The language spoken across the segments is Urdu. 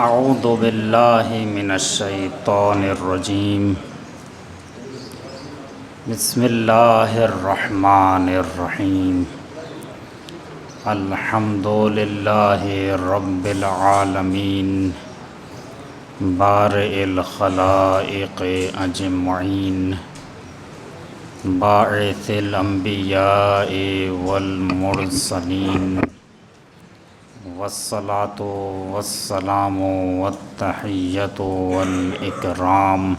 اعوذ باللہ من الشیطان الرجیم بسم اللہ الرحمن الرحیم الحمد للہ رب العالمین بارئ الخلائق اجمعین باعث الانبیاء والمرسلین والصلاة والسلام والتحیۃ والاکرام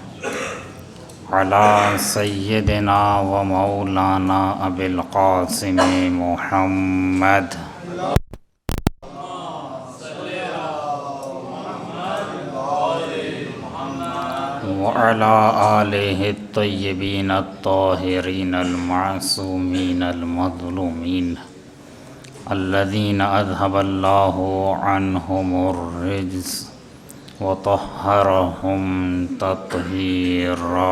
علی سیدنا و مولانا ابی القاسم محمد وعلی آلہ الطیبین الطاہرین المعصومین المظلومین الذین اذهب اللہ عنہم الرجس وطہرہم تطہیرا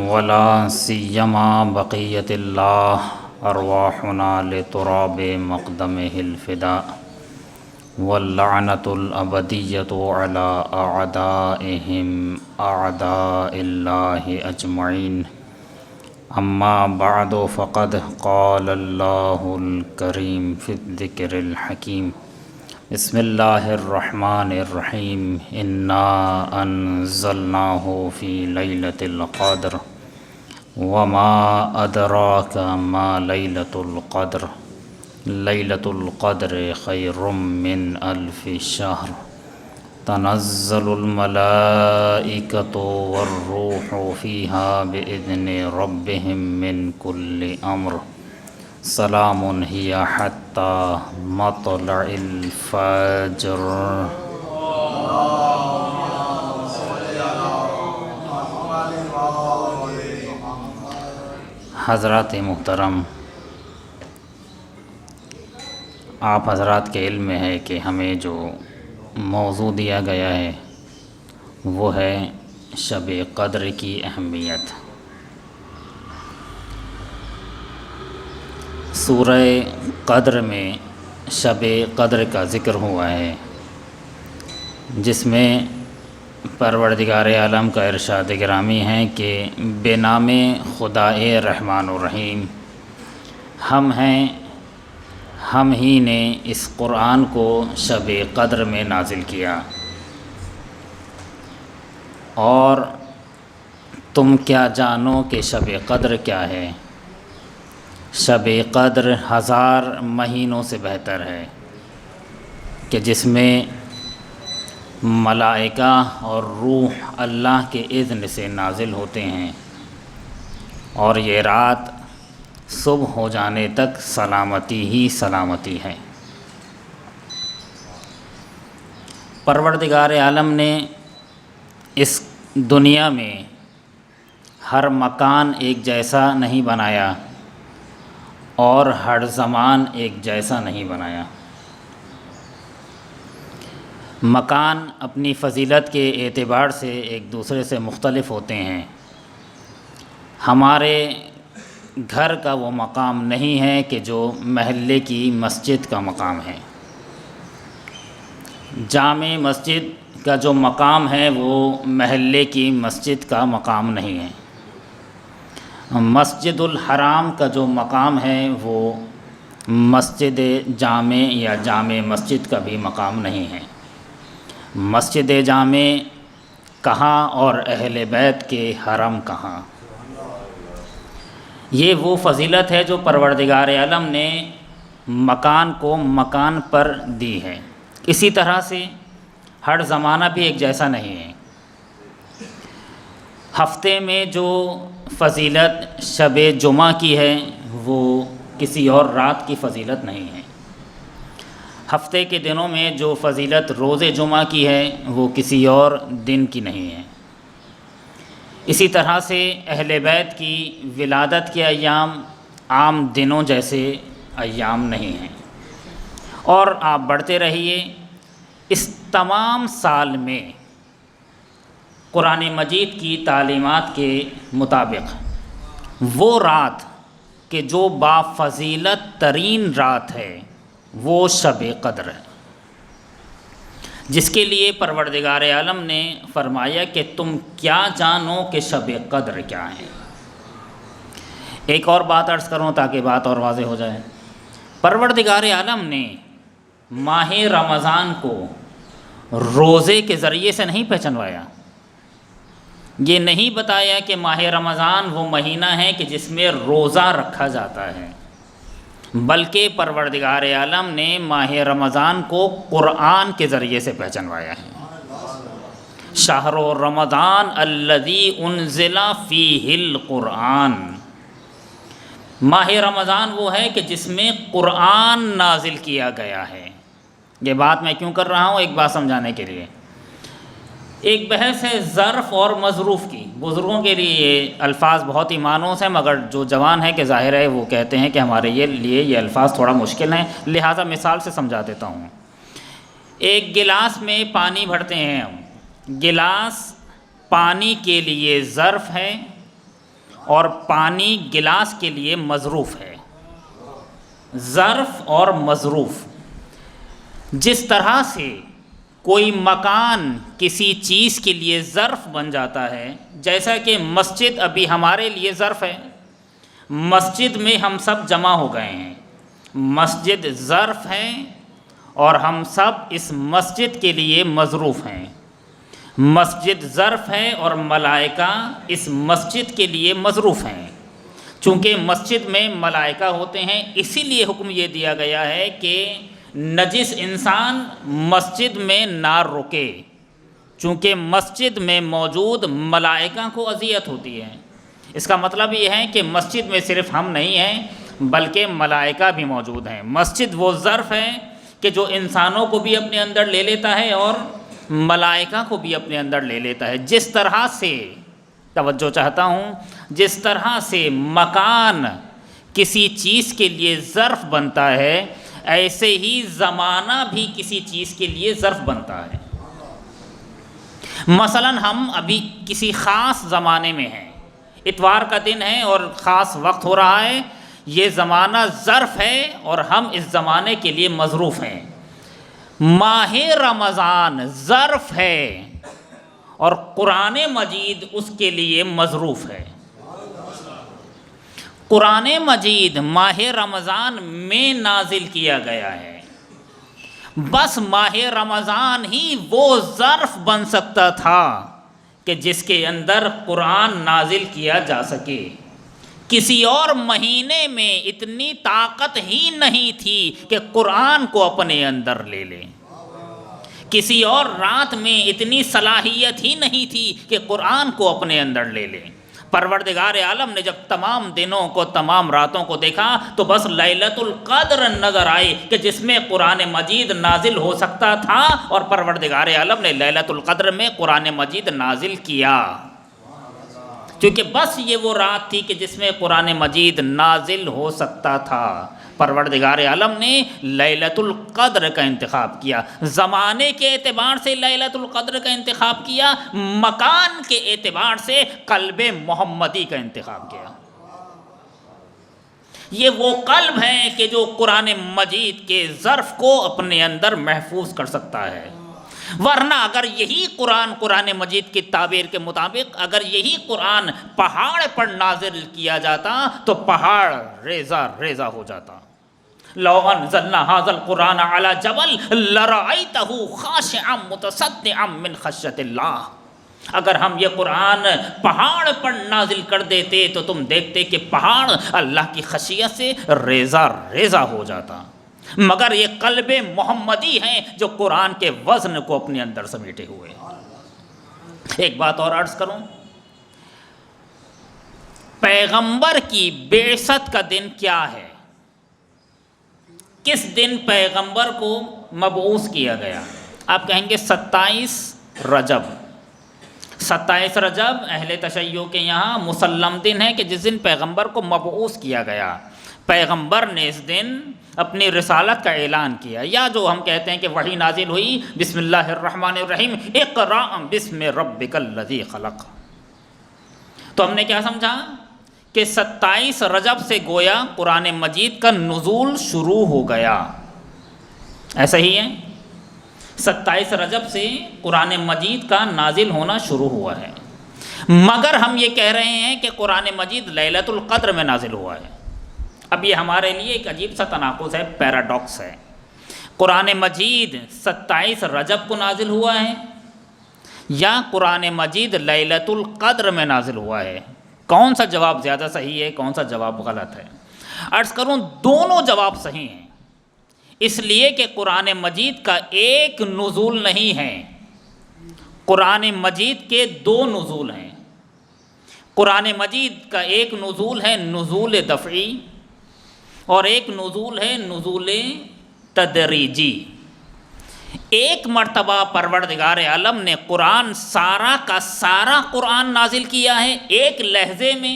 ولا سیما بقیت اللہ ارواحنا لتراب مقدمہ الفداء واللعنۃ الابدیۃ علی اعدائہم اعداء اللہ اجمعین اما بعد فقد قال اللہ الکریم فی الذکر الحکیم بسم اللہ الرحمن الرحیم انا انزلناہ فی لیلۃ القدر وما ادراک ما لیلۃ القدر لیلۃ القدر خیر من الف شہر تنزل الملائکۃ والروح فیہا بإذن ربہم من کل امر سلام ہی حتی مطلع الفجر۔ حضرات محترم، آپ حضرات کے علم میں ہے کہ ہمیں جو موضوع دیا گیا ہے وہ ہے شب قدر کی اہمیت۔ سورہ قدر میں شب قدر کا ذکر ہوا ہے، جس میں پروردگار عالم کا ارشاد گرامی ہے کہ بے نام خدائے رحمان الرحیم ہم ہیں، ہم ہی نے اس قرآن کو شب قدر میں نازل کیا، اور تم کیا جانو کہ شب قدر کیا ہے؟ شب قدر 1000 مہینوں سے بہتر ہے کہ جس میں ملائکہ اور روح اللہ کے اذن سے نازل ہوتے ہیں، اور یہ رات صبح ہو جانے تک سلامتی ہی سلامتی ہے۔ پروردگار عالم نے اس دنیا میں ہر مکان ایک جیسا نہیں بنایا اور ہر زمان ایک جیسا نہیں بنایا۔ مکان اپنی فضیلت کے اعتبار سے ایک دوسرے سے مختلف ہوتے ہیں۔ ہمارے گھر کا وہ مقام نہیں ہے کہ جو محلے کی مسجد کا مقام ہے۔ جامع مسجد کا جو مقام ہے وہ محلے کی مسجد کا مقام نہیں ہے۔ مسجد الحرام کا جو مقام ہے وہ مسجد جامع یا جامع مسجد کا بھی مقام نہیں ہے۔ مسجد جامع کہاں اور اہل بیت کے حرم کہاں؟ یہ وہ فضیلت ہے جو پروردگار عالم نے مکان کو مکان پر دی ہے۔ اسی طرح سے ہر زمانہ بھی ایک جیسا نہیں ہے۔ ہفتے میں جو فضیلت شب جمعہ کی ہے وہ کسی اور رات کی فضیلت نہیں ہے۔ ہفتے کے دنوں میں جو فضیلت روز جمعہ کی ہے وہ کسی اور دن کی نہیں ہے۔ اسی طرح سے اہل بیت کی ولادت کے ایام عام دنوں جیسے ایام نہیں ہیں۔ اور آپ بڑھتے رہیے، اس تمام سال میں قرآن مجید کی تعلیمات کے مطابق وہ رات کہ جو بافضیلت ترین رات ہے وہ شب قدر ہے، جس کے لیے پروردگار عالم نے فرمایا کہ تم کیا جانو کہ شب قدر کیا ہے۔ ایک اور بات عرض کروں تاکہ بات اور واضح ہو جائے۔ پروردگار عالم نے ماہ رمضان کو روزے کے ذریعے سے نہیں پہچنوایا، یہ نہیں بتایا کہ ماہ رمضان وہ مہینہ ہے کہ جس میں روزہ رکھا جاتا ہے، بلکہ پروردگار عالم نے ماہ رمضان کو قرآن کے ذریعے سے پہچنوایا ہے۔ شہر رمضان الذی انزل فیہ القرآن، ماہ رمضان وہ ہے کہ جس میں قرآن نازل کیا گیا ہے۔ یہ بات میں کیوں کر رہا ہوں؟ ایک بات سمجھانے کے لیے۔ ایک بحث ہے ظرف اور مظروف کی۔ بزرگوں کے لیے یہ الفاظ بہت ہی مانوس ہیں، مگر جو جوان ہے کہ ظاہر ہے وہ کہتے ہیں کہ ہمارے لیے یہ الفاظ تھوڑا مشکل ہیں، لہٰذا مثال سے سمجھا دیتا ہوں۔ ایک گلاس میں پانی بھرتے ہیں ہم، گلاس پانی کے لیے ظرف ہے اور پانی گلاس کے لیے مظروف ہے۔ ظرف اور مظروف، جس طرح سے کوئی مکان کسی چیز کے لیے ظرف بن جاتا ہے، جیسا کہ مسجد ابھی ہمارے لیے ظرف ہے، مسجد میں ہم سب جمع ہو گئے ہیں، مسجد ظرف ہے اور ہم سب اس مسجد کے لیے مظروف ہیں۔ مسجد ظرف ہے اور ملائکہ اس مسجد کے لیے مظروف ہیں۔ چونکہ مسجد میں ملائکہ ہوتے ہیں، اسی لیے حکم یہ دیا گیا ہے کہ نجس انسان مسجد میں نہ رکے، چونکہ مسجد میں موجود ملائکہ کو اذیت ہوتی ہے۔ اس کا مطلب یہ ہے کہ مسجد میں صرف ہم نہیں ہیں بلکہ ملائکہ بھی موجود ہیں۔ مسجد وہ ظرف ہے کہ جو انسانوں کو بھی اپنے اندر لے لیتا ہے اور ملائکہ کو بھی اپنے اندر لے لیتا ہے۔ جس طرح سے، توجہ چاہتا ہوں، جس طرح سے مکان کسی چیز کے لیے ظرف بنتا ہے، ایسے ہی زمانہ بھی کسی چیز کے لیے ظرف بنتا ہے۔ مثلا ہم ابھی کسی خاص زمانے میں ہیں، اتوار کا دن ہے اور خاص وقت ہو رہا ہے، یہ زمانہ ظرف ہے اور ہم اس زمانے کے لیے مظروف ہیں۔ ماہ رمضان ظرف ہے اور قرآن مجید اس کے لیے مظروف ہے۔ قرآن مجید ماہ رمضان میں نازل کیا گیا ہے، بس ماہ رمضان ہی وہ ظرف بن سکتا تھا کہ جس کے اندر قرآن نازل کیا جا سکے۔ کسی اور مہینے میں اتنی طاقت ہی نہیں تھی کہ قرآن کو اپنے اندر لے لیں، کسی اور رات میں اتنی صلاحیت ہی نہیں تھی کہ قرآن کو اپنے اندر لے لیں۔ پروردگار عالم نے جب تمام دنوں کو، تمام راتوں کو دیکھا تو بس لیلۃ القدر نظر آئی کہ جس میں قرآن مجید نازل ہو سکتا تھا، اور پروردگار عالم نے لیلۃ القدر میں قرآن مجید نازل کیا، کیونکہ بس یہ وہ رات تھی کہ جس میں قرآن مجید نازل ہو سکتا تھا۔ پروردگار عالم نے لیلۃ القدر کا انتخاب کیا، زمانے کے اعتبار سے لیلۃ القدر کا انتخاب کیا، مکان کے اعتبار سے قلب محمدی کا انتخاب کیا۔ یہ وہ قلب ہے کہ جو قرآن مجید کے ظرف کو اپنے اندر محفوظ کر سکتا ہے، ورنہ اگر یہی قرآن مجید کی تعبیر کے مطابق اگر یہی قرآن پہاڑ پر نازل کیا جاتا تو پہاڑ ریزہ ریزہ ہو جاتا۔ لو انزلنا هذا القرآن على جبل لرأيته خاشعا متصدعا من خشية اللہ، اگر ہم یہ قرآن پہاڑ پر نازل کر دیتے تو تم دیکھتے کہ پہاڑ اللہ کی خشیت سے ریزہ ریزہ ہو جاتا، مگر یہ قلب محمدی ہیں جو قرآن کے وزن کو اپنے اندر سمیٹے ہوئے۔ ایک بات اور عرض کروں، پیغمبر کی بعثت کا دن کیا ہے؟ کس دن پیغمبر کو مبعوث کیا گیا؟ آپ کہیں گے 27 رجب۔ 27 رجب اہل تشیع کے یہاں مسلم دن ہے کہ جس دن پیغمبر کو مبعوث کیا گیا۔ پیغمبر نے اس دن اپنی رسالت کا اعلان کیا، یا جو ہم کہتے ہیں کہ وحی نازل ہوئی، بسم اللہ الرحمن الرحیم، اقرأ بسم ربک الذی خلق۔ تو ہم نے کیا سمجھا کہ 27 رجب سے گویا قرآن مجید کا نزول شروع ہو گیا. ایسا ہی ہے، 27 رجب سے قرآن مجید کا نازل ہونا شروع ہوا ہے، مگر ہم یہ کہہ رہے ہیں کہ قرآن مجید لیلۃ القدر میں نازل ہوا ہے. اب یہ ہمارے لیے ایک عجیب سا تناقض ہے، پیراڈاکس ہے. قرآن مجید 27 رجب کو نازل ہوا ہے یا قرآن مجید لیلۃ القدر میں نازل ہوا ہے؟ کون سا جواب زیادہ صحیح ہے، کون سا جواب غلط ہے؟ عرض کروں دونوں جواب صحیح ہیں، اس لیے کہ قرآن مجید کا ایک نزول نہیں ہے، قرآن مجید کے دو نزول ہیں. قرآن مجید کا ایک نزول ہے نزول دفعی اور ایک نزول ہے نزول تدریجی. ایک مرتبہ پروردگار عالم نے قرآن سارا کا سارا قرآن نازل کیا ہے ایک لہجے میں،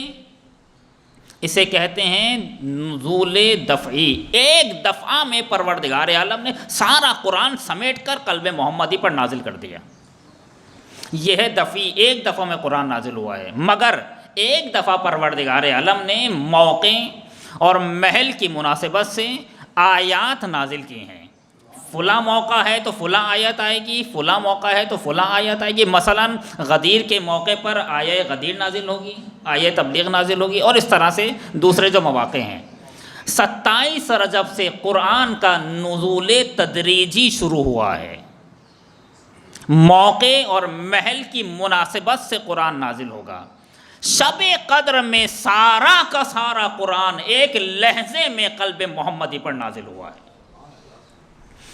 اسے کہتے ہیں نزول دفعی. ایک دفعہ میں پروردگار عالم نے سارا قرآن سمیٹ کر قلب محمدی پر نازل کر دیا. یہ ہے دفعی، ایک دفعہ میں قرآن نازل ہوا ہے. مگر ایک دفعہ پروردگار عالم نے موقع اور محل کی مناسبت سے آیات نازل کی ہیں. فلاں موقع ہے تو فلاں آیت آئے گی، فلاں موقع ہے تو فلاں آیت آئے گی. مثلا غدیر کے موقع پر آیہ غدیر نازل ہوگی، آیہ تبلیغ نازل ہوگی، اور اس طرح سے دوسرے جو مواقع ہیں. 27 رجب سے قرآن کا نزول تدریجی شروع ہوا ہے، موقع اور محل کی مناسبت سے قرآن نازل ہوگا. شب قدر میں سارا کا سارا قرآن ایک لہجے میں قلب محمدی پر نازل ہوا ہے،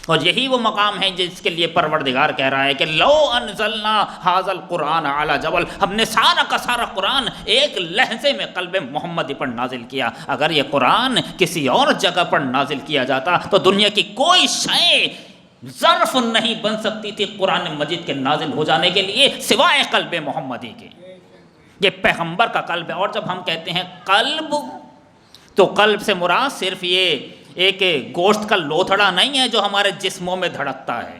اور یہی وہ مقام ہے جس کے لیے پروردگار کہہ رہا ہے کہ لو انزلنا ھذا القرآن علی جبل، ہم نے سارا کا سارا قرآن ایک لہجے میں قلب محمدی پر نازل کیا. اگر یہ قرآن کسی اور جگہ پر نازل کیا جاتا تو دنیا کی کوئی شے ظرف نہیں بن سکتی تھی قرآن مجید کے نازل ہو جانے کے لیے سوائے قلب محمدی کے. یہ پیغمبر کا قلب ہے. اور جب ہم کہتے ہیں قلب تو قلب سے مراد صرف یہ ایک گوشت کا لوتھڑا نہیں ہے جو ہمارے جسموں میں دھڑکتا ہے.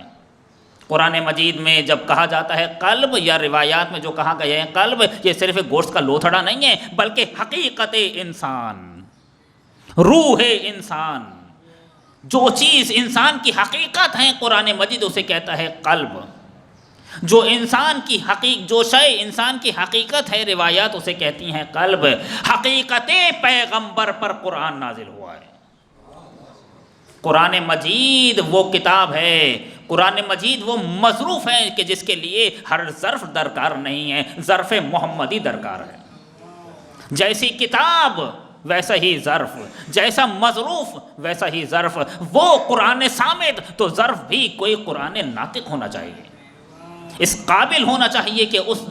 قرآن مجید میں جب کہا جاتا ہے قلب یا روایات میں جو کہا گیا ہے قلب، یہ صرف ایک گوشت کا لوتھڑا نہیں ہے بلکہ حقیقت انسان، روح انسان، جو چیز انسان کی حقیقت ہے قرآن مجید اسے کہتا ہے قلب. جو انسان کی جو شے انسان کی حقیقت ہے روایات اسے کہتی ہیں قلب. حقیقت پیغمبر پر قرآن نازل ہوا ہے. قرآن مجید وہ کتاب ہے، قرآن مجید وہ مصروف ہے کہ جس کے لیے ہر ظرف درکار نہیں ہے، ظرف محمدی درکار ہے. جیسی کتاب ویسا ہی ظرف، جیسا مصروف ویسا ہی ظرف. وہ قرآن صامت تو ظرف بھی کوئی قرآن ناطق ہونا چاہیے، اس قابل ہونا چاہیے کہ اس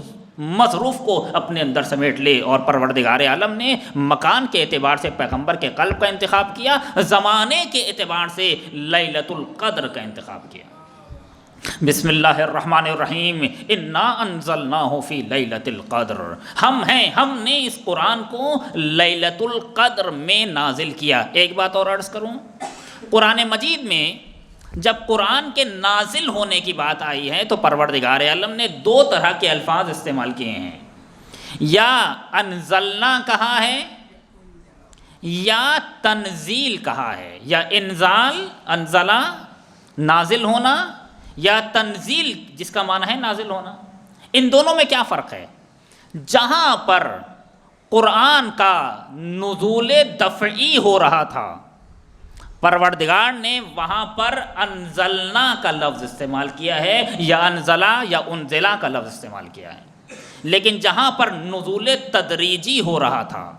مصروف کو اپنے اندر سمیٹ لے. اور پروردگار عالم نے مکان کے اعتبار سے پیغمبر کے قلب کا انتخاب کیا، زمانے کے اعتبار سے لیلۃ القدر کا انتخاب کیا. بسم اللہ الرحمن الرحیم. انا انزلناہ فی لیلۃ القدر، ہم نے اس قرآن کو لیلۃ القدر میں نازل کیا. ایک بات اور عرض کروں، قرآن مجید میں جب قرآن کے نازل ہونے کی بات آئی ہے تو پروردگار عالم نے دو طرح کے الفاظ استعمال کیے ہیں، یا انزلنا کہا ہے یا تنزیل کہا ہے. یا انزال انزلہ نازل ہونا، یا تنزیل جس کا معنی ہے نازل ہونا. ان دونوں میں کیا فرق ہے؟ جہاں پر قرآن کا نزول دفعی ہو رہا تھا پروردگار نے وہاں پر انزلنا کا لفظ استعمال کیا ہے، یا انزلا یا انزلا کا لفظ استعمال کیا ہے. لیکن جہاں پر نزول تدریجی ہو رہا تھا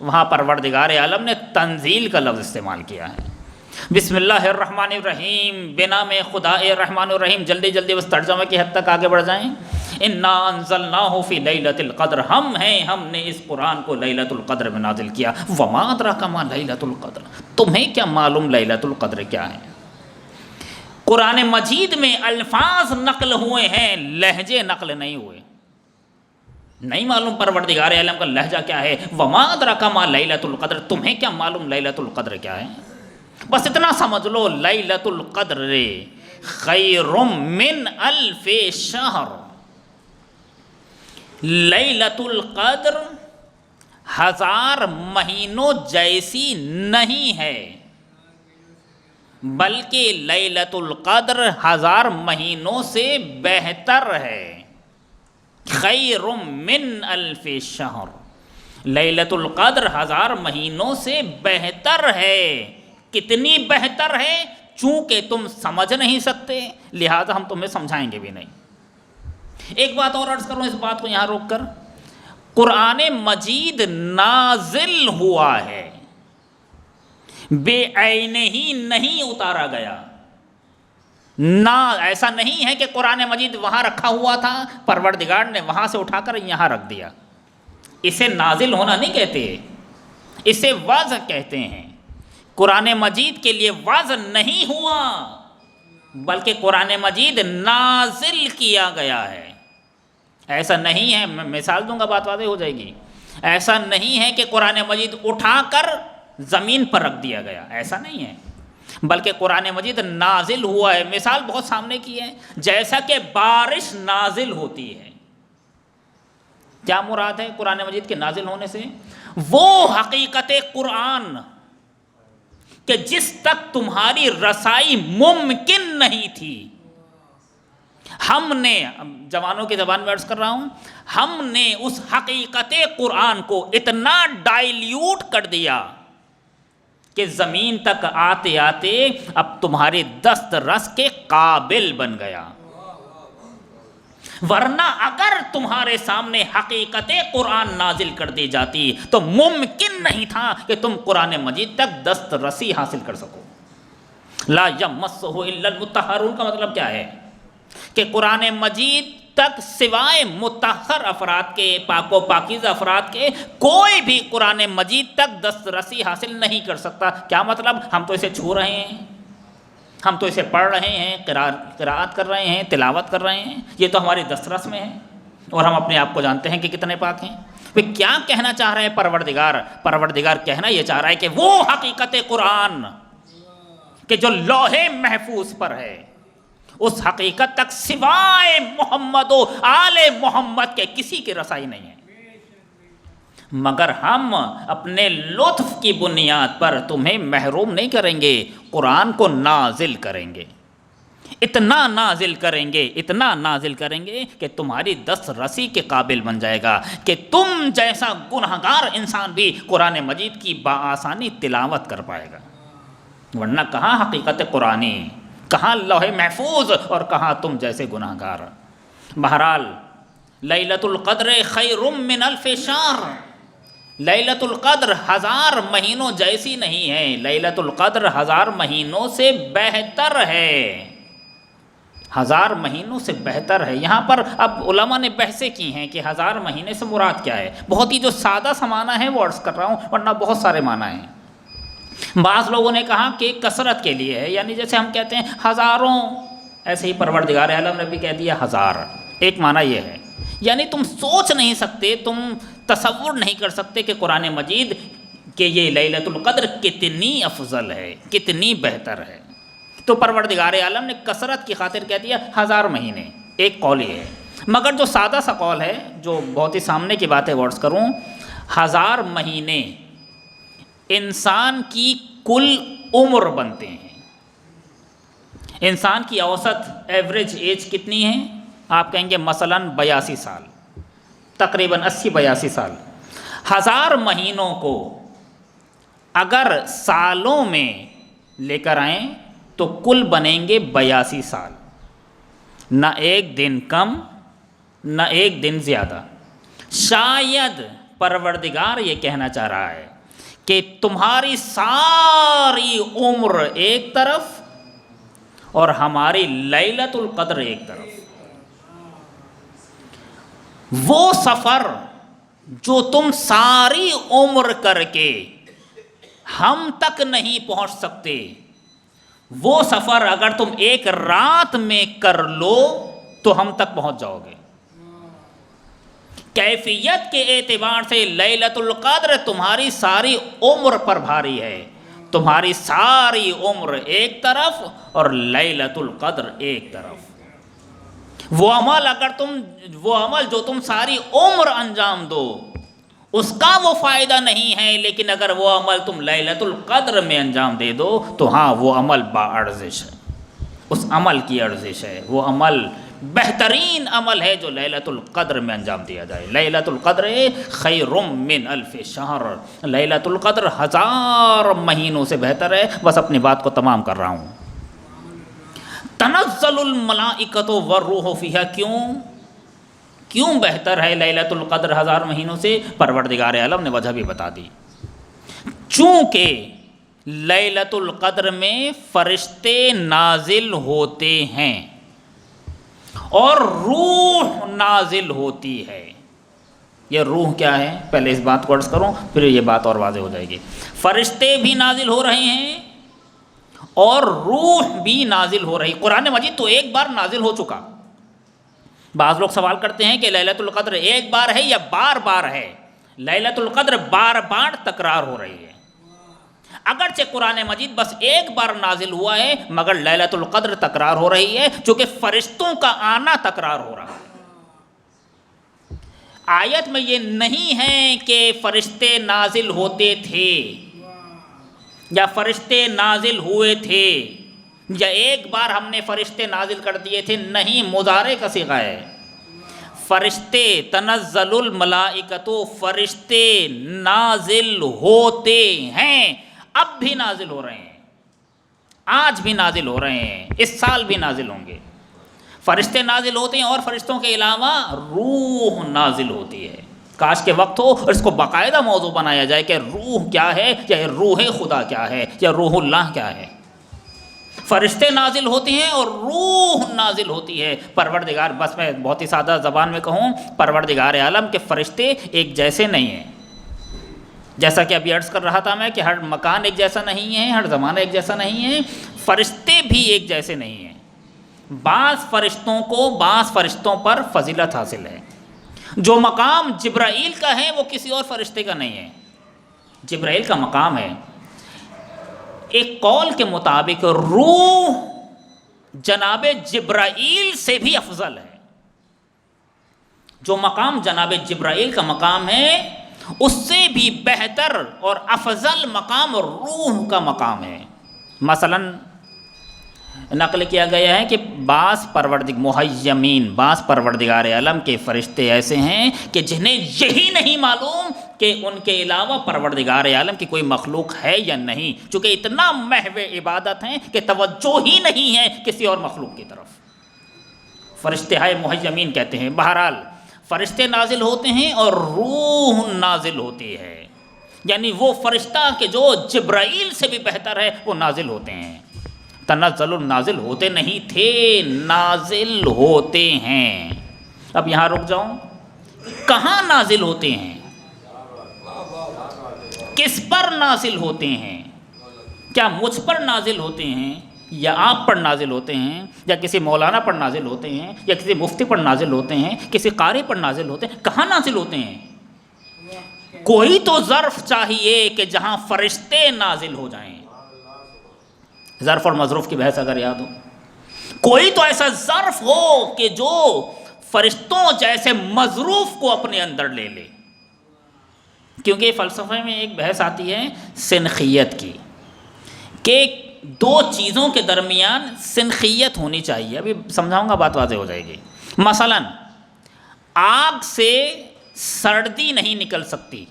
وہاں پروردگار عالم نے تنزیل کا لفظ استعمال کیا ہے. بسم اللہ الرحمن الرحیم، بنام خدا الرحمن الرحیم. جلدی جلدی اس ترجمے کی حد تک آگے بڑھ جائیں. انا انزلناہ فی لیلۃ القدر، ہم نے اس قرآن کو لیلۃ القدر میں نازل کیا. وما ادراک ما لیلۃ القدر، تمہیں کیا معلوم لیلۃ القدر کیا ہے؟ قرآن مجید میں الفاظ نقل ہوئے ہیں، لہجے نقل نہیں ہوئے. نہیں معلوم پروردگار عالم کا لہجہ کیا ہے. وما ادراک ما لیلۃ القدر، تمہیں کیا معلوم لیلۃ القدر کیا ہے؟ بس اتنا سمجھ لو، لیلۃ القدر خیر من الف شہر. لیلۃ القدر 1000 مہینوں جیسی نہیں ہے، بلکہ لیلۃ القدر 1000 مہینوں سے بہتر ہے، خیر من الف شہر، لیلۃ القدر 1000 مہینوں سے بہتر ہے۔ کتنی بہتر ہے؟ چونکہ تم سمجھ نہیں سکتے لہذا ہم تمہیں سمجھائیں گے بھی نہیں۔ ایک بات اور عرض کروں اس بات کو یہاں روک کر، قرآن مجید نازل ہوا ہے، بے عین ہی نہیں اتارا گیا۔ نہ ایسا نہیں ہے کہ قرآن مجید وہاں رکھا ہوا تھا، پروردگار نے وہاں سے اٹھا کر یہاں رکھ دیا۔ اسے نازل ہونا نہیں کہتے، اسے وضع کہتے ہیں۔ قرآن مجید کے لیے وضع نہیں ہوا، بلکہ قرآن مجید نازل کیا گیا ہے۔ ایسا نہیں ہے، میں مثال دوں گا بات واضح ہو جائے گی، ایسا نہیں ہے کہ قرآن مجید اٹھا کر زمین پر رکھ دیا گیا، ایسا نہیں ہے، بلکہ قرآن مجید نازل ہوا ہے۔ مثال بہت سامنے کی ہے، جیسا کہ بارش نازل ہوتی ہے۔ کیا مراد ہے قرآن مجید کے نازل ہونے سے؟ وہ حقیقت قرآن کہ جس تک تمہاری رسائی ممکن نہیں تھی، ہم نے، جوانوں کی زبان میں عرض کر رہا ہوں، ہم نے اس حقیقت قرآن کو اتنا ڈائلیوٹ کر دیا کہ زمین تک آتے آتے اب تمہارے دست رس کے قابل بن گیا۔ ورنہ اگر تمہارے سامنے حقیقت قرآن نازل کر دی جاتی تو ممکن نہیں تھا کہ تم قرآن مجید تک دست رسی حاصل کر سکو۔ لا یمسہ الا المطہرون کا مطلب کیا ہے؟ کہ قرآن مجید تک سوائے مطہر افراد کے، پاک و پاکیزہ افراد کے، کوئی بھی قرآن مجید تک دست رسی حاصل نہیں کر سکتا۔ کیا مطلب؟ ہم تو اسے چھو رہے ہیں، ہم تو اسے پڑھ رہے ہیں، قرات کر رہے ہیں، تلاوت کر رہے ہیں، یہ تو ہماری دسترس میں ہے، اور ہم اپنے آپ کو جانتے ہیں کہ کتنے پاک ہیں۔ وہ کیا کہنا چاہ رہے ہیں پروردگار کہنا یہ چاہ رہا ہے کہ وہ حقیقت قرآن کہ جو لوح محفوظ پر ہے، اس حقیقت تک سوائے محمد و آل محمد کے کسی کی رسائی نہیں ہے، مگر ہم اپنے لطف کی بنیاد پر تمہیں محروم نہیں کریں گے، قرآن کو نازل کریں گے، اتنا نازل کریں گے، اتنا نازل کریں گے کہ تمہاری دست رسی کے قابل بن جائے گا کہ تم جیسا گنہگار انسان بھی قرآن مجید کی بآسانی تلاوت کر پائے گا۔ ورنہ کہاں حقیقت قرآنی، کہاں لوح محفوظ، اور کہاں تم جیسے گنہگار۔ بہرحال لیلۃ القدر خیر من الف شہر، لیلۃ القدر 1000 مہینوں جیسی نہیں ہے، لیلۃ القدر 1000 مہینوں سے بہتر ہے، 1000 مہینوں سے بہتر ہے۔ یہاں پر اب علماء نے بحثیں کی ہیں کہ 1000 مہینے سے مراد کیا ہے۔ بہت ہی جو سادہ سا معنی ہے وہ عرض کر رہا ہوں، ورنہ بہت سارے معنی ہیں۔ بعض لوگوں نے کہا کہ کثرت کے لیے ہے، یعنی جیسے ہم کہتے ہیں ہزاروں، ایسے ہی پروردگار عالم نے بھی کہہ دیا 1000۔ ایک معنی یہ ہے، یعنی تم سوچ نہیں سکتے، تم تصور نہیں کر سکتے کہ قرآن مجید کہ یہ لیلۃ القدر کتنی افضل ہے، کتنی بہتر ہے۔ تو پروردگار عالم نے کثرت کی خاطر کہہ دیا 1000 مہینے، ایک قول یہ ہے۔ مگر جو سادہ سا قول ہے، جو بہت ہی سامنے کی بات ہے ورڈز کروں، 1000 مہینے انسان کی کل عمر بنتے ہیں۔ انسان کی اوسط ایوریج ایج کتنی ہے؟ آپ کہیں گے مثلاً 82 سال، تقریباً 80-82 سال۔ 1000 مہینوں کو اگر سالوں میں لے کر آئیں تو کل بنیں گے 82 سال، نہ ایک دن کم نہ ایک دن زیادہ۔ شاید پروردگار یہ کہنا چاہ رہا ہے کہ تمہاری ساری عمر ایک طرف اور ہماری لیلۃ القدر ایک طرف۔ وہ سفر جو تم ساری عمر کر کے ہم تک نہیں پہنچ سکتے، وہ سفر اگر تم ایک رات میں کر لو تو ہم تک پہنچ جاؤ گے۔ کیفیت کے اعتبار سے لیلۃ القدر تمہاری ساری عمر پر بھاری ہے، تمہاری ساری عمر ایک طرف اور لیلۃ القدر ایک طرف۔ وہ عمل جو تم ساری عمر انجام دو، اس کا وہ فائدہ نہیں ہے، لیکن اگر وہ عمل تم لیلۃ القدر میں انجام دے دو تو ہاں وہ عمل با ارزش ہے، اس عمل کی ارزش ہے، وہ عمل بہترین عمل ہے جو لیلۃ القدر میں انجام دیا جائے۔ لیلۃ القدر خیر من الف شہر، لیلۃ القدر 1000 مہینوں سے بہتر ہے۔ بس اپنی بات کو تمام کر رہا ہوں۔ تنزل الملائکۃ والروح فیہا، کیوں بہتر ہے لیلۃ القدر 1000 مہینوں سے؟ پروردگار عالم نے وجہ بھی بتا دی۔ چونکہ لیلۃ القدر میں فرشتے نازل ہوتے ہیں اور روح نازل ہوتی ہے۔ یہ روح کیا ہے؟ پہلے اس بات کو عرض کروں، پھر یہ بات اور واضح ہو جائے گی۔ فرشتے بھی نازل ہو رہے ہیں اور روح بھی نازل ہو رہی۔ قرآن مجید تو ایک بار نازل ہو چکا۔ بعض لوگ سوال کرتے ہیں کہ لیلۃ القدر ایک بار ہے یا بار بار ہے؟ لیلۃ القدر بار بار تکرار ہو رہی ہے۔ اگرچہ قرآن مجید بس ایک بار نازل ہوا ہے، مگر لیلۃ القدر تکرار ہو رہی ہے، چونکہ فرشتوں کا آنا تکرار ہو رہا ہے۔ آیت میں یہ نہیں ہے کہ فرشتے نازل ہوتے تھے یا فرشتے نازل ہوئے تھے یا ایک بار ہم نے فرشتے نازل کر دیے تھے، نہیں، مضارع کا صیغہ ہے۔ فرشتے، تنزل الملائکۃ، فرشتے نازل ہوتے ہیں، اب بھی نازل ہو رہے ہیں، آج بھی نازل ہو رہے ہیں، اس سال بھی نازل ہوں گے۔ فرشتے نازل ہوتے ہیں اور فرشتوں کے علاوہ روح نازل ہوتی ہے۔ کاش کے وقت ہو اور اس کو باقاعدہ موضوع بنایا جائے کہ روح کیا ہے، یا روح خدا کیا ہے، یا روح اللہ کیا ہے۔ فرشتے نازل ہوتے ہیں اور روح نازل ہوتی ہے۔ پروردگار، بس میں بہت ہی سادہ زبان میں کہوں، پروردگار عالم کے فرشتے ایک جیسے نہیں ہیں۔ جیسا کہ ابھی عرض کر رہا تھا میں کہ ہر مکان ایک جیسا نہیں ہے، ہر زمانہ ایک جیسا نہیں ہے، فرشتے بھی ایک جیسے نہیں ہیں۔ بعض فرشتوں کو بعض فرشتوں پر فضیلت حاصل ہے۔ جو مقام جبرائیل کا ہے وہ کسی اور فرشتے کا نہیں ہے۔ جبرائیل کا مقام ہے، ایک قول کے مطابق روح جناب جبرائیل سے بھی افضل ہے۔ جو مقام جناب جبرائیل کا مقام ہے اس سے بھی بہتر اور افضل مقام روح کا مقام ہے۔ مثلا نقل کیا گیا ہے کہ بعض پروردگار عالم کے فرشتے ایسے ہیں کہ جنہیں یہی نہیں معلوم کہ ان کے علاوہ پروردگار عالم کی کوئی مخلوق ہے یا نہیں، چونکہ اتنا محو عبادت ہیں کہ توجہ ہی نہیں ہے کسی اور مخلوق کی طرف۔ فرشتے ہائے محیمین کہتے ہیں۔ بہرحال فرشتے نازل ہوتے ہیں اور روح نازل ہوتی ہے، یعنی وہ فرشتہ کہ جو جبرائیل سے بھی بہتر ہے وہ نازل ہوتے ہیں۔ تنزل، نازل ہوتے نہیں تھے، نازل ہوتے ہیں۔ اب یہاں رک جاؤں، کہاں نازل ہوتے ہیں؟ کس پر نازل ہوتے ہیں؟ کیا مجھ پر نازل ہوتے ہیں یا آپ پر نازل ہوتے ہیں یا کسی مولانا پر نازل ہوتے ہیں یا کسی مفتی پر نازل ہوتے ہیں، کسی قاری پر نازل ہوتے ہیں؟ کہاں نازل ہوتے ہیں؟ کوئی تو ظرف چاہیے کہ جہاں فرشتے نازل ہو جائیں۔ ظرف اور مظروف کی بحث اگر یاد ہو، کوئی تو ایسا ظرف ہو کہ جو فرشتوں جیسے مظروف کو اپنے اندر لے لے۔ کیونکہ فلسفے میں ایک بحث آتی ہے سنخیت کی، کہ دو چیزوں کے درمیان سنخیت ہونی چاہیے۔ ابھی سمجھاؤں گا، بات واضح ہو جائے گی۔ مثلا آگ سے سردی نہیں نکل سکتی،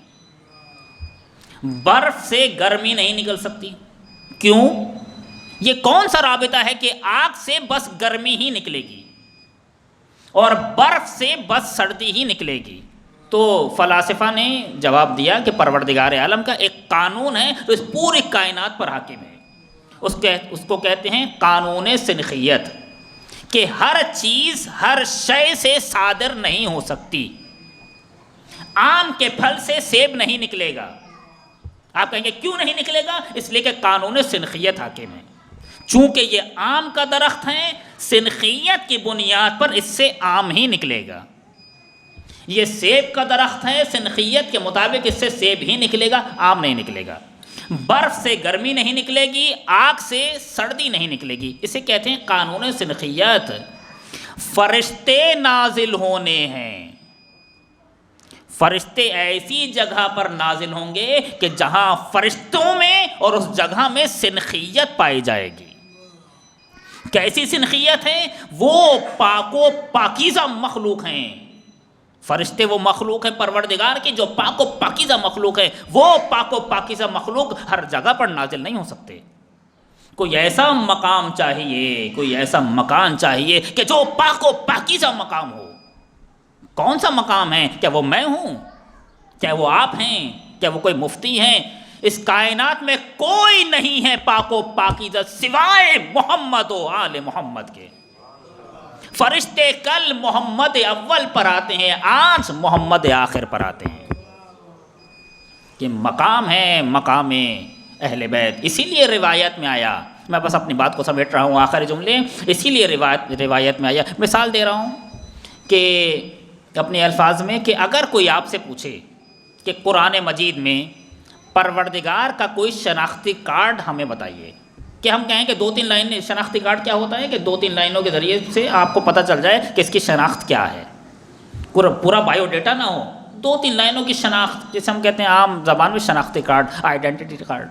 برف سے گرمی نہیں نکل سکتی۔ کیوں؟ یہ کون سا رابطہ ہے کہ آگ سے بس گرمی ہی نکلے گی اور برف سے بس سردی ہی نکلے گی؟ تو فلاسفہ نے جواب دیا کہ پروردگار عالم کا ایک قانون ہے جو اس پوری کائنات پر حاکم ہے، اس کو کہتے ہیں قانون سنخیت، کہ ہر چیز ہر شے سے صادر نہیں ہو سکتی۔ آم کے پھل سے سیب نہیں نکلے گا۔ آپ کہیں گے کیوں نہیں نکلے گا؟ اس لیے کہ قانون سنخیت حاکم ہے۔ چونکہ یہ آم کا درخت ہے، سنخیت کی بنیاد پر اس سے آم ہی نکلے گا۔ یہ سیب کا درخت ہے، سنخیت کے مطابق اس سے سیب ہی نکلے گا، آم نہیں نکلے گا۔ برف سے گرمی نہیں نکلے گی، آگ سے سردی نہیں نکلے گی۔ اسے کہتے ہیں قانون سنخیت۔ فرشتے نازل ہونے ہیں، فرشتے ایسی جگہ پر نازل ہوں گے کہ جہاں فرشتوں میں اور اس جگہ میں سنخیت پائی جائے گی۔ کیسی سنخیت ہے؟ وہ پاک و پاکیزہ مخلوق ہیں۔ فرشتے وہ مخلوق ہیں پروردگار کی جو پاک و پاکیزہ مخلوق ہے۔ وہ پاک و پاکیزہ مخلوق ہر جگہ پر نازل نہیں ہو سکتے۔ کوئی ایسا مقام چاہیے، کوئی ایسا مکان چاہیے کہ جو پاک و پاکیزہ مقام ہو۔ کون سا مقام ہے؟ کیا وہ میں ہوں؟ کیا وہ آپ ہیں؟ کیا وہ کوئی مفتی ہیں؟ اس کائنات میں کوئی نہیں ہے پاک و پاکیزہ سوائے محمد و آل محمد کے۔ فرشتے کل محمد اول پر آتے ہیں، آج محمد آخر پر آتے ہیں۔ یہ مقام ہے مقام اہل بیت۔ اسی لیے روایت میں آیا، میں بس اپنی بات کو سمیٹ رہا ہوں، آخری جملے، اسی لیے روایت میں آیا۔ مثال دے رہا ہوں کہ اپنے الفاظ میں کہ اگر کوئی آپ سے پوچھے کہ قرآن مجید میں پروردگار کا کوئی شناختی کارڈ ہمیں بتائیے، کہ ہم کہیں کہ 2-3 لائن شناختی کارڈ کیا ہوتا ہے کہ 2-3 لائنوں کے ذریعے سے آپ کو پتہ چل جائے کہ اس کی شناخت کیا ہے، پورا بایو ڈیٹا نہ ہو، 2-3 لائنوں کی شناخت، جسے ہم کہتے ہیں عام زبان میں شناختی کارڈ، آئیڈینٹی کارڈ۔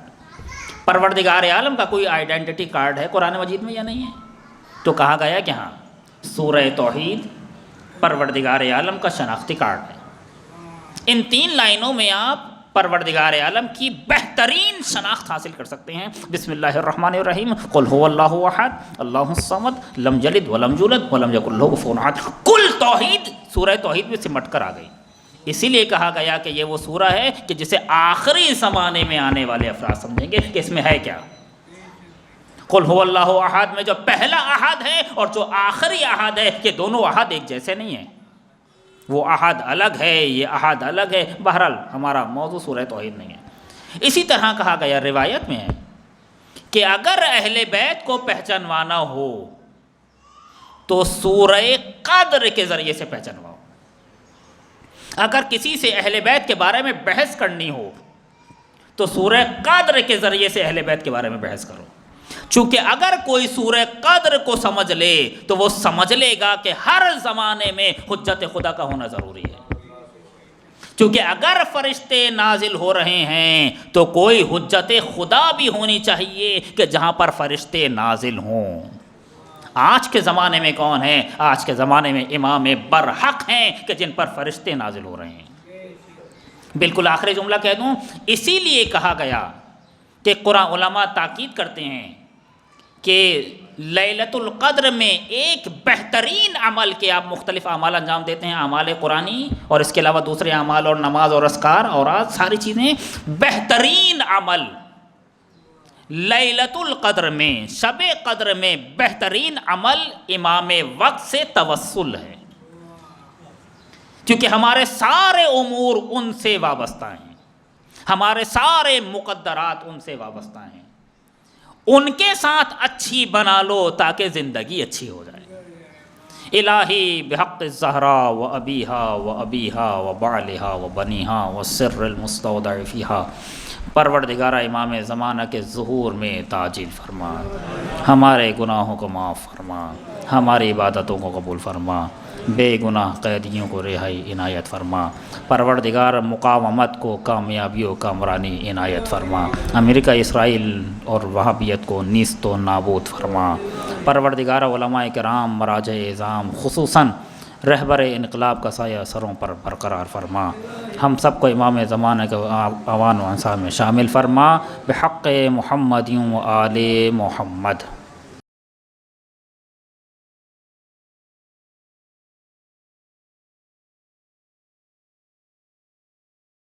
پروردگار عالم کا کوئی آئیڈینٹی کارڈ ہے قرآن مجید میں یا نہیں ہے؟ تو کہا گیا کہ ہاں، سورہ توحید پروردگار عالم کا شناختی کارڈ ہے۔ ان 3 لائنوں میں آپ پروردگار عالم کی بہترین شناخت حاصل کر سکتے ہیں۔ بسم اللہ الرحمن الرحیم، قل هو اللہ احد اللہ الصمد لم یلد ولم یولد ولم یکن له کفوا احد۔ کل توحید سورہ توحید میں سمٹ کر آ گئی۔ اسی لیے کہا گیا کہ یہ وہ سورہ ہے کہ جسے آخری زمانے میں آنے والے افراد سمجھیں گے کہ اس میں ہے کیا۔ قل هو اللہ احد میں جو پہلا احد ہے اور جو آخری احد ہے، یہ دونوں احد ایک جیسے نہیں ہیں، وہ احد الگ ہے، یہ احد الگ ہے۔ بہرحال ہمارا موضوع سورہ توحید نہیں ہے۔ اسی طرح کہا گیا روایت میں ہے کہ اگر اہل بیت کو پہچانوانا ہو تو سورہ قدر کے ذریعے سے پہچانواؤ۔ اگر کسی سے اہل بیت کے بارے میں بحث کرنی ہو تو سورہ قدر کے ذریعے سے اہل بیت کے بارے میں بحث کرو، چونکہ اگر کوئی سورہ قدر کو سمجھ لے تو وہ سمجھ لے گا کہ ہر زمانے میں حجت خدا کا ہونا ضروری ہے۔ چونکہ اگر فرشتے نازل ہو رہے ہیں تو کوئی حجت خدا بھی ہونی چاہیے کہ جہاں پر فرشتے نازل ہوں۔ آج کے زمانے میں کون ہے؟ آج کے زمانے میں امام برحق ہیں کہ جن پر فرشتے نازل ہو رہے ہیں۔ بالکل آخری جملہ کہہ دوں، اسی لیے کہا گیا کہ قرآن علماء تاکید کرتے ہیں کہ لیلۃ القدر میں ایک بہترین عمل کے آپ مختلف اعمال انجام دیتے ہیں، اعمال قرآنی اور اس کے علاوہ دوسرے اعمال اور نماز اور اذکار اور ساری چیزیں، بہترین عمل لیلۃ القدر میں، شب قدر میں بہترین عمل امام وقت سے توسل ہے، کیونکہ ہمارے سارے امور ان سے وابستہ ہیں، ہمارے سارے مقدرات ان سے وابستہ ہیں۔ ان کے ساتھ اچھی بنا لو تاکہ زندگی اچھی ہو جائے۔ الہی بحق الزہرا و ابیہا و ابیہا و بعلہا و بنیہا و سر المستودع فیہا، پروردگارہ امام زمانہ کے ظہور میں تعجیل فرما، ہمارے گناہوں کو معاف فرما، ہماری عبادتوں کو قبول فرما، بے گناہ قیدیوں کو رہائی عنایت فرما، پروردگار مقاومت کو کامیابی و کامرانی عنایت فرما، امریکہ اسرائیل اور وہابیت کو نیست و نابود فرما، پروردگار علماء کرام مراجع اعظام خصوصاً رہبر انقلاب کا سایہ سروں پر برقرار فرما، ہم سب کو امام زمانہ کے اوان و انصار میں شامل فرما، بحق محمد و آل محمد۔